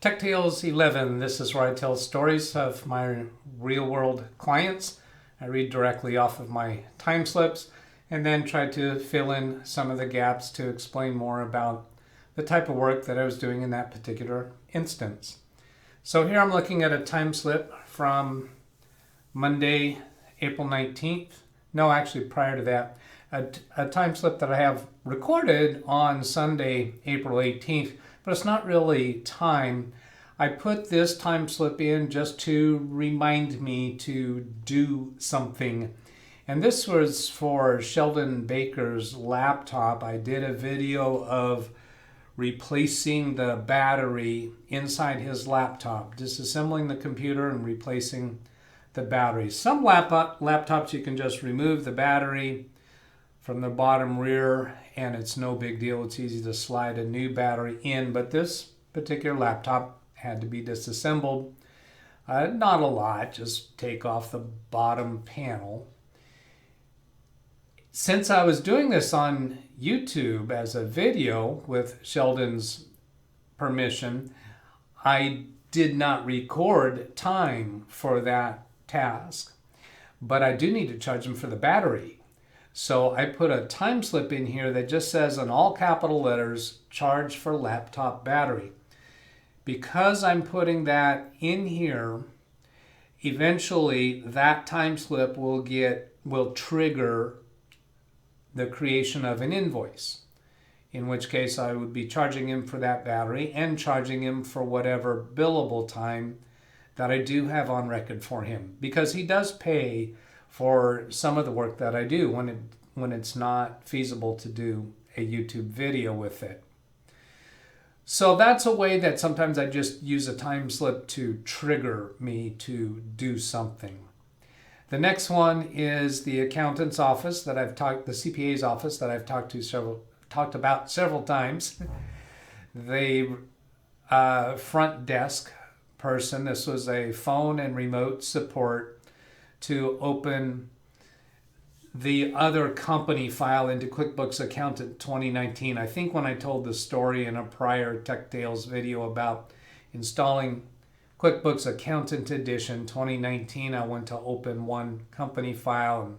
Tech Tales 11. This is where I tell stories of my real-world clients. I read directly off of my time slips and then try to fill in some of the gaps to explain more about the type of work that I was doing in that particular instance. So here I'm looking at a time slip from Monday, April 19th. No, actually prior to that. A time slip that I have recorded on Sunday, April 18th, but it's not really time. I put this time slip in just to remind me to do something. And this was for Sheldon Baker's laptop. I did a video of replacing the battery inside his laptop, disassembling the computer and replacing the battery. Some laptops you can just remove the battery from the bottom rear and it's no big deal. It's easy to slide a new battery in, but this particular laptop had to be disassembled. Not a lot, just take off the bottom panel. Since I was doing this on YouTube as a video with Sheldon's permission, I did not record time for that task, but I do need to charge him for the battery. So I put a time slip in here that just says in all capital letters, charge for laptop battery. Because I'm putting that in here, eventually that time slip will trigger the creation of an invoice, in which case I would be charging him for that battery and charging him for whatever billable time that I do have on record for him, because he does pay for some of the work that I do when it's not feasible to do a YouTube video with it. So that's a way that sometimes I just use a time slip to trigger me to do something. The next one is the accountant's office the CPA's office that I've talked about several times. The front desk person, this was a phone and remote support to open the other company file into QuickBooks Accountant 2019. I think when I told the story in a prior Tech Tales video about installing QuickBooks Accountant Edition 2019, I went to open one company file and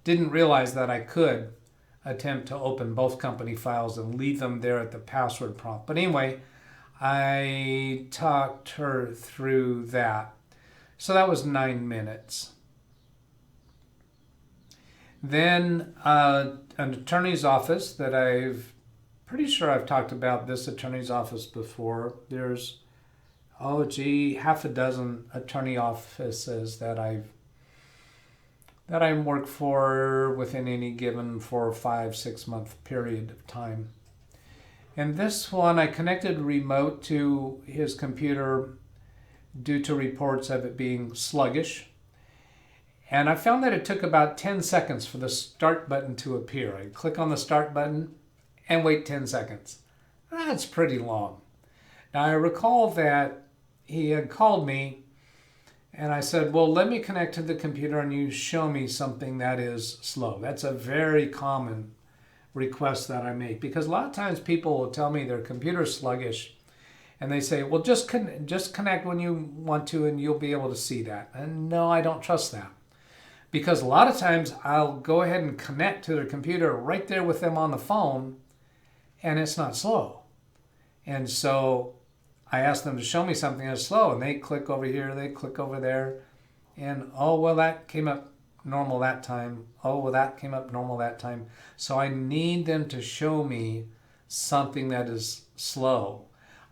didn't realize that I could attempt to open both company files and leave them there at the password prompt. But anyway, I talked her through that. So that was 9 minutes. Then an attorney's office that pretty sure I've talked about this attorney's office before. There's, half a dozen attorney offices that I work for within any given 4 or 5, 6 month period of time. And this one I connected remote to his computer due to reports of it being sluggish. And I found that it took about 10 seconds for the start button to appear. I click on the start button and wait 10 seconds. That's pretty long. Now I recall that he had called me and I said, well, let me connect to the computer and you show me something that is slow. That's a very common request that I make, because a lot of times people will tell me their computer's sluggish and they say, well, just connect when you want to and you'll be able to see that. And no, I don't trust that. Because a lot of times I'll go ahead and connect to their computer right there with them on the phone and it's not slow. And so I ask them to show me something that's slow and they click over here, they click over there, and oh, well, that came up normal that time. Oh, well, that came up normal that time. So I need them to show me something that is slow.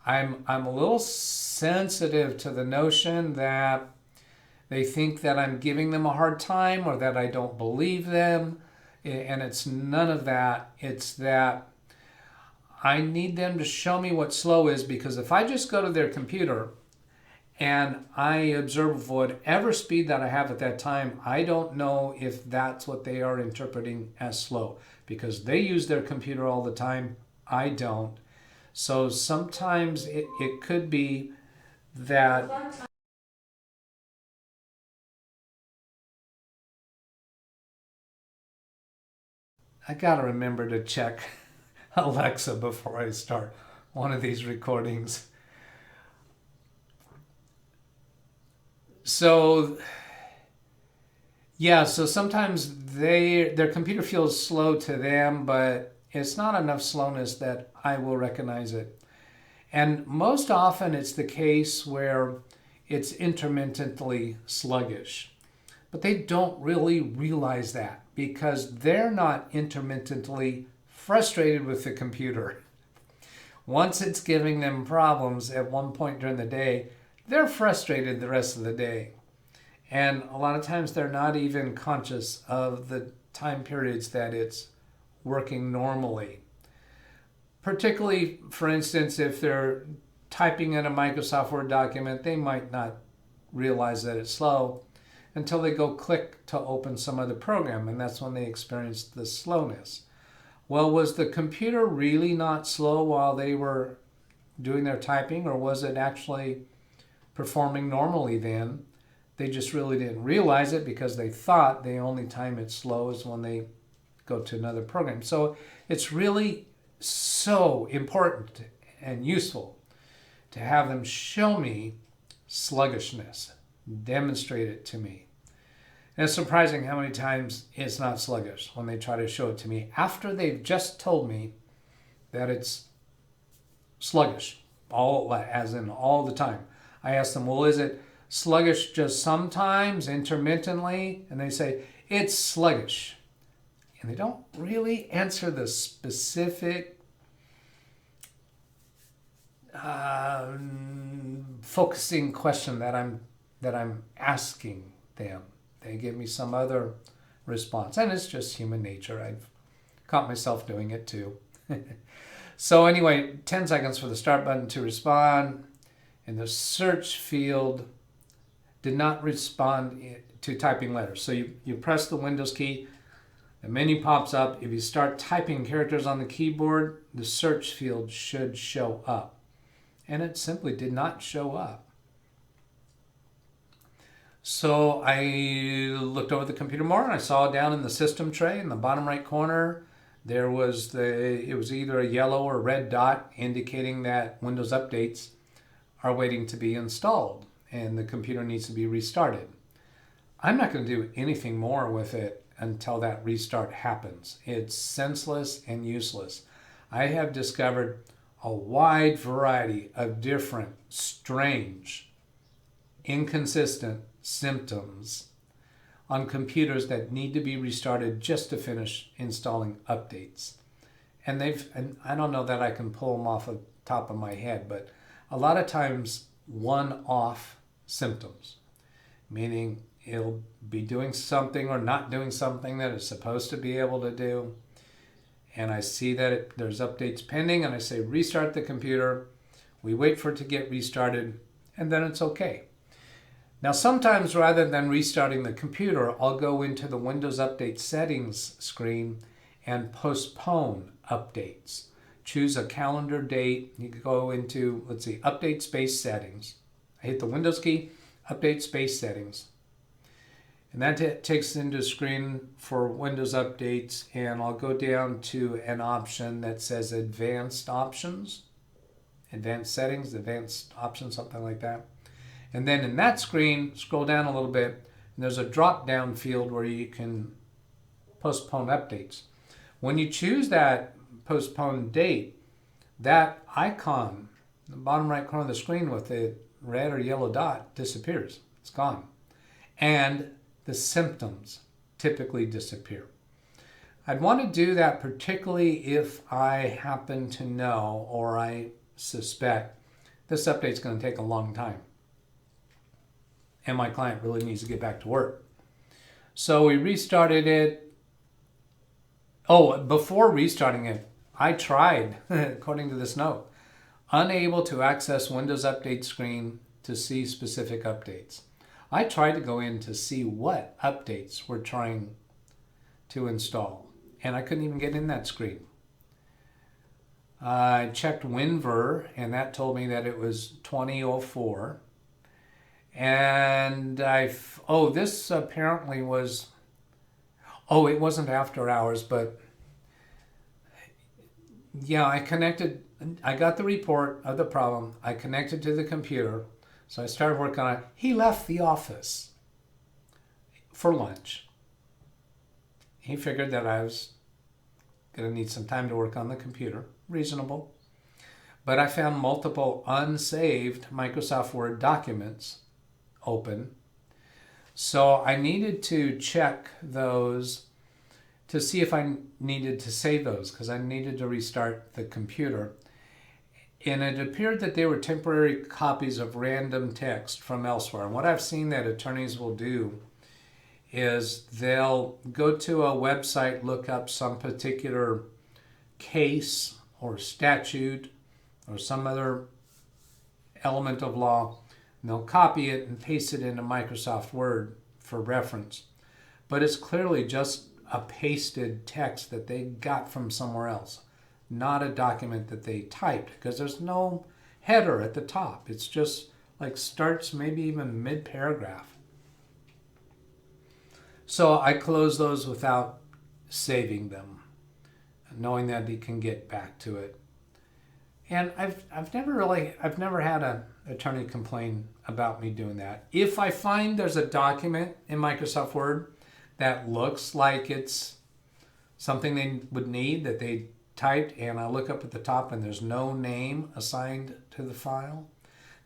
I'm a little sensitive to the notion that they think that I'm giving them a hard time or that I don't believe them. And it's none of that. It's that I need them to show me what slow is, because if I just go to their computer and I observe whatever speed that I have at that time, I don't know if that's what they are interpreting as slow, because they use their computer all the time. I don't. So sometimes it could be that I gotta remember to check Alexa before I start one of these recordings. So yeah, so sometimes their computer feels slow to them, but it's not enough slowness that I will recognize it. And most often it's the case where it's intermittently sluggish. But they don't really realize that because they're not intermittently frustrated with the computer. Once it's giving them problems at one point during the day, they're frustrated the rest of the day. And a lot of times they're not even conscious of the time periods that it's working normally. Particularly, for instance, if they're typing in a Microsoft Word document, they might not realize that it's slow until they go click to open some other program, and that's when they experience the slowness. Well, was the computer really not slow while they were doing their typing, or was it actually performing normally then? They just really didn't realize it because they thought the only time it's slow is when they go to another program. So it's really so important and useful to have them show me sluggishness, demonstrate it to me. And it's surprising how many times it's not sluggish when they try to show it to me after they've just told me that it's sluggish, as in all the time. I ask them, well, is it sluggish just sometimes, intermittently? And they say, it's sluggish. And they don't really answer the specific focusing question that I'm asking them. They give me some other response, and it's just human nature. I've caught myself doing it too. So anyway, 10 seconds for the start button to respond. In the search field, did not respond to typing letters. So you press the Windows key, the menu pops up. If you start typing characters on the keyboard, the search field should show up. And it simply did not show up. So I looked over the computer more and I saw down in the system tray in the bottom right corner, it was either a yellow or red dot indicating that Windows updates are waiting to be installed and the computer needs to be restarted. I'm not going to do anything more with it until that restart happens. It's senseless and useless. I have discovered a wide variety of different, strange, inconsistent symptoms on computers that need to be restarted just to finish installing updates. And I don't know that I can pull them off the top of my head, but a lot of times one-off symptoms, meaning it'll be doing something or not doing something that it's supposed to be able to do. And I see that there's updates pending and I say restart the computer. We wait for it to get restarted and then it's okay. Now sometimes rather than restarting the computer, I'll go into the Windows Update settings screen and postpone updates. Choose a calendar date. You can go into, update space settings. I hit the Windows key, update space settings. And that takes into a screen for Windows updates, and I'll go down to an option that says advanced options, advanced settings, advanced options, something like that. And then in that screen, scroll down a little bit, and there's a drop-down field where you can postpone updates. When you choose that postpone date, that icon, the bottom right corner of the screen with the red or yellow dot disappears. It's gone. And the symptoms typically disappear. I'd want to do that particularly if I happen to know or I suspect this update's going to take a long time and my client really needs to get back to work. So we restarted it. Oh, before restarting it, I tried, according to this note, unable to access Windows Update screen to see specific updates. I tried to go in to see what updates we're trying to install, and I couldn't even get in that screen. I checked WinVer, and that told me that it was 2004. And this apparently was, it wasn't after hours, but yeah, I got the report of the problem. I connected to the computer, So I started working on it. He left the office for lunch. He figured that I was going to need some time to work on the computer. Reasonable. But I found multiple unsaved Microsoft Word documents open. So I needed to check those to see if I needed to save those, because I needed to restart the computer. And it appeared that they were temporary copies of random text from elsewhere. And what I've seen that attorneys will do is they'll go to a website, look up some particular case or statute or some other element of law, and they'll copy it and paste it into Microsoft Word for reference. But it's clearly just a pasted text that they got from somewhere else, not a document that they typed, because there's no header at the top. It's just like starts maybe even mid-paragraph. So I close those without saving them, knowing that you can get back to it. And I've never had an attorney complain about me doing that. If I find there's a document in Microsoft Word that looks like it's something they would need that they typed, and I look up at the top and there's no name assigned to the file,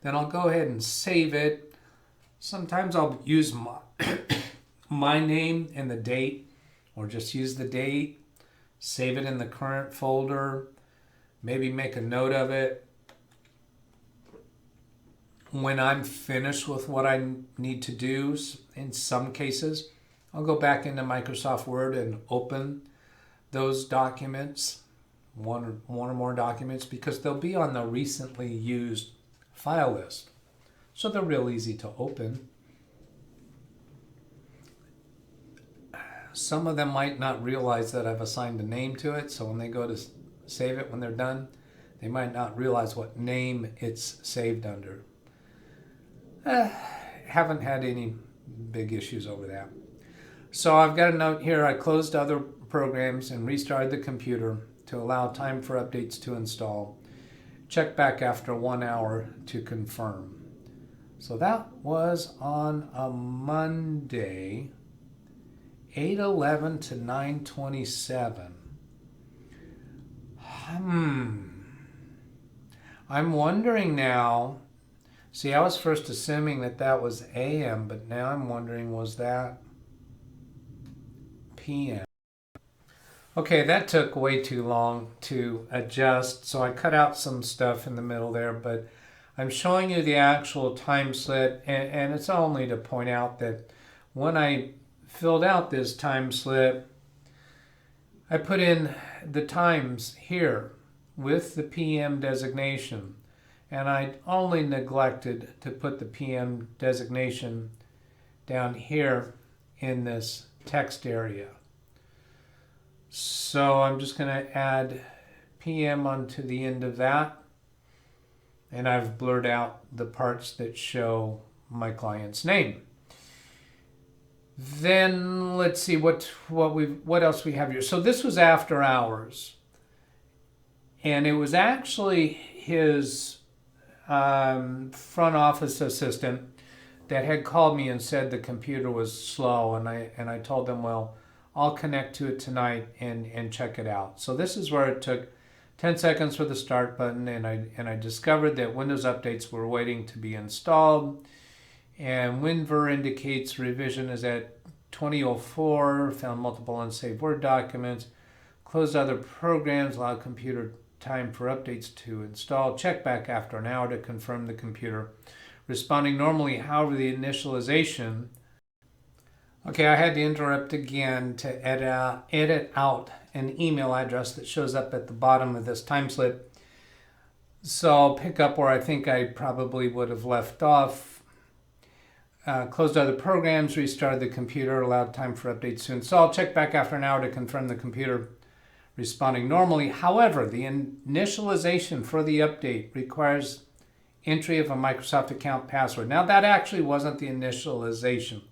then I'll go ahead and save it. Sometimes I'll use my name and the date, or just use the date, save it in the current folder, maybe make a note of it. When I'm finished with what I need to do, in some cases, I'll go back into Microsoft Word and open those documents, one or more documents, because they'll be on the recently used file list. So they're real easy to open. Some of them might not realize that I've assigned a name to it, so when they go to save it when they're done, they might not realize what name it's saved under. Haven't had any big issues over that. So I've got a note here. I closed other programs and restarted the computer to allow time for updates to install. Check back after 1 hour to confirm. So that was on a Monday, 8/11 to 9/27. I'm wondering now. See, I was first assuming that was AM, but now I'm wondering, was that PM? Okay, that took way too long to adjust, so I cut out some stuff in the middle there, but I'm showing you the actual time slip, and it's only to point out that when I filled out this time slip, I put in the times here with the PM designation, and I only neglected to put the PM designation down here in this text area. So I'm just going to add PM onto the end of that, and I've blurred out the parts that show my client's name. Then let's see what else we have here. So this was after hours, and it was actually his front office assistant that had called me and said the computer was slow, and I told them, well, I'll connect to it tonight and check it out. So this is where it took 10 seconds for the start button, and I discovered that Windows updates were waiting to be installed, and WinVer indicates revision is at 2004, found multiple unsaved Word documents, closed other programs, allowed computer time for updates to install, check back after an hour to confirm the computer responding normally. However, the initialization. Okay, I had to interrupt again to edit out an email address that shows up at the bottom of this time slip. So I'll pick up where I think I probably would have left off. Closed other programs, restarted the computer, allowed time for updates to install, check back after an hour to confirm the computer responding normally. However, the initialization for the update requires entry of a Microsoft account password. Now that actually wasn't the initialization.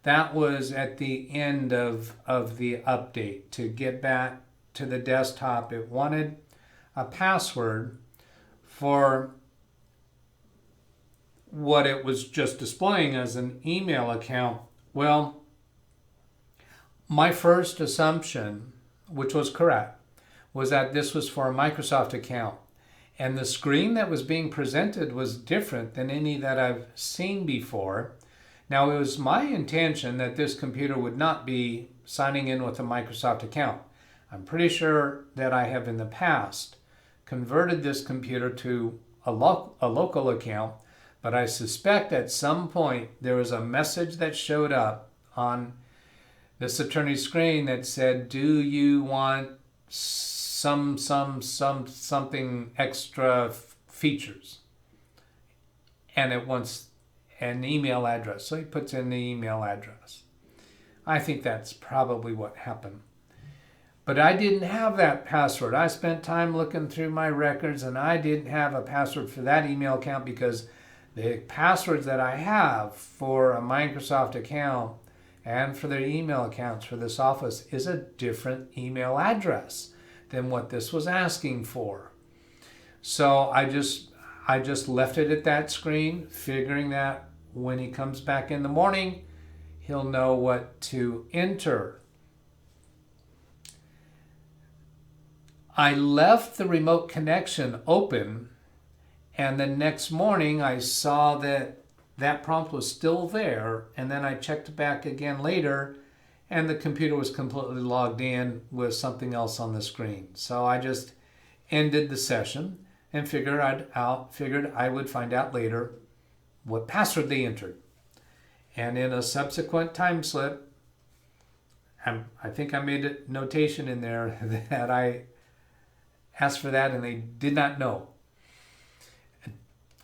That was at the end of the update. To get back to the desktop, it wanted a password for what it was just displaying as an email account. Well, my first assumption, which was correct, was that this was for a Microsoft account. And the screen that was being presented was different than any that I've seen before. Now, it was my intention that this computer would not be signing in with a Microsoft account. I'm pretty sure that I have in the past converted this computer to a local account, but I suspect at some point there was a message that showed up on this attorney's screen that said, do you want something extra features? And it wants an email address. So he puts in the email address. I think that's probably what happened. But I didn't have that password. I spent time looking through my records and I didn't have a password for that email account because the passwords that I have for a Microsoft account and for their email accounts for this office is a different email address than what this was asking for. So I just left it at that screen, figuring that when he comes back in the morning, he'll know what to enter. I left the remote connection open, and the next morning I saw that that prompt was still there, and then I checked back again later, and the computer was completely logged in with something else on the screen. So I just ended the session and figured I would find out later what password they entered. And in a subsequent time slip, I think I made a notation in there that I asked for that and they did not know.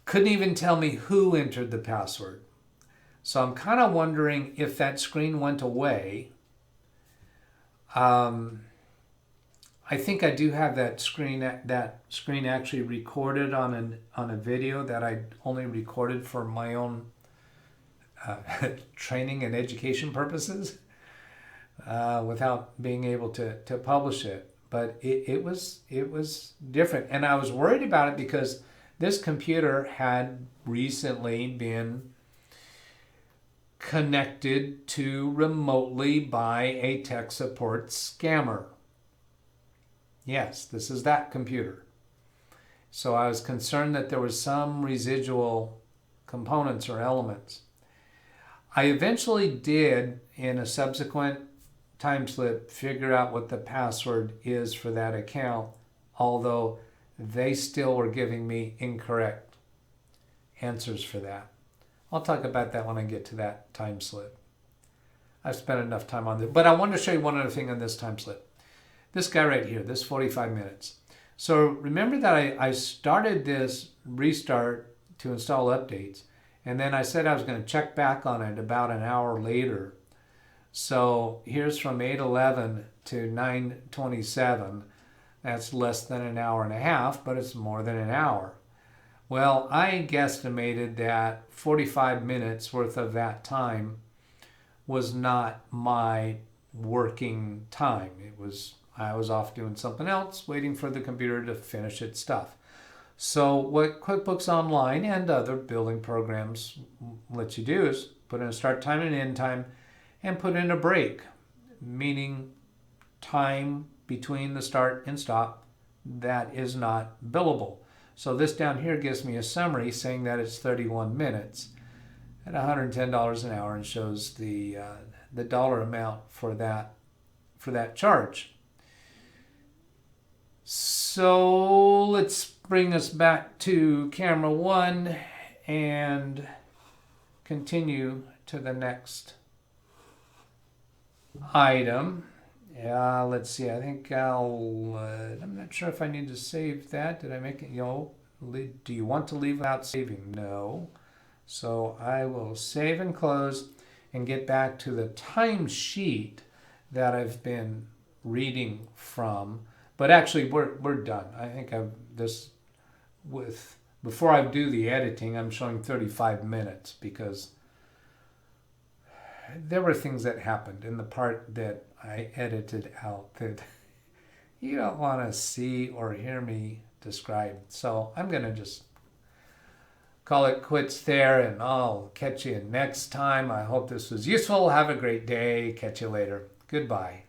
Couldn't even tell me who entered the password. So I'm kind of wondering if that screen went away. I think I do have that screen actually recorded on a video that I only recorded for my own training and education purposes without being able to publish it. But it was different, and I was worried about it because this computer had recently been connected to remotely by a tech support scammer. Yes, this is that computer. So I was concerned that there was some residual components or elements. I eventually did, in a subsequent time slip, figure out what the password is for that account, although they still were giving me incorrect answers for that. I'll talk about that when I get to that time slip. I've spent enough time on this, but I wanted to show you one other thing on this time slip. This guy right here, this 45 minutes. So remember that I started this restart to install updates, and then I said I was going to check back on it about an hour later. So here's from 8:11 to 9:27. That's less than an hour and a half, but it's more than an hour. Well, I guesstimated that 45 minutes worth of that time was not my working time. I was off doing something else, waiting for the computer to finish its stuff. So what QuickBooks Online and other billing programs let you do is put in a start time and end time and put in a break, meaning time between the start and stop that is not billable. So this down here gives me a summary saying that it's 31 minutes at $110 an hour and shows the dollar amount for that charge. So let's bring us back to camera one and continue to the next item. Let's see, I think I'm not sure if I need to save that. Did I make it, do you want to leave without saving? No. So I will save and close and get back to the timesheet that I've been reading from. But actually, we're done. I think before I do the editing, I'm showing 35 minutes because there were things that happened in the part that I edited out that you don't want to see or hear me describe. So I'm going to just call it quits there, and I'll catch you next time. I hope this was useful. Have a great day. Catch you later. Goodbye.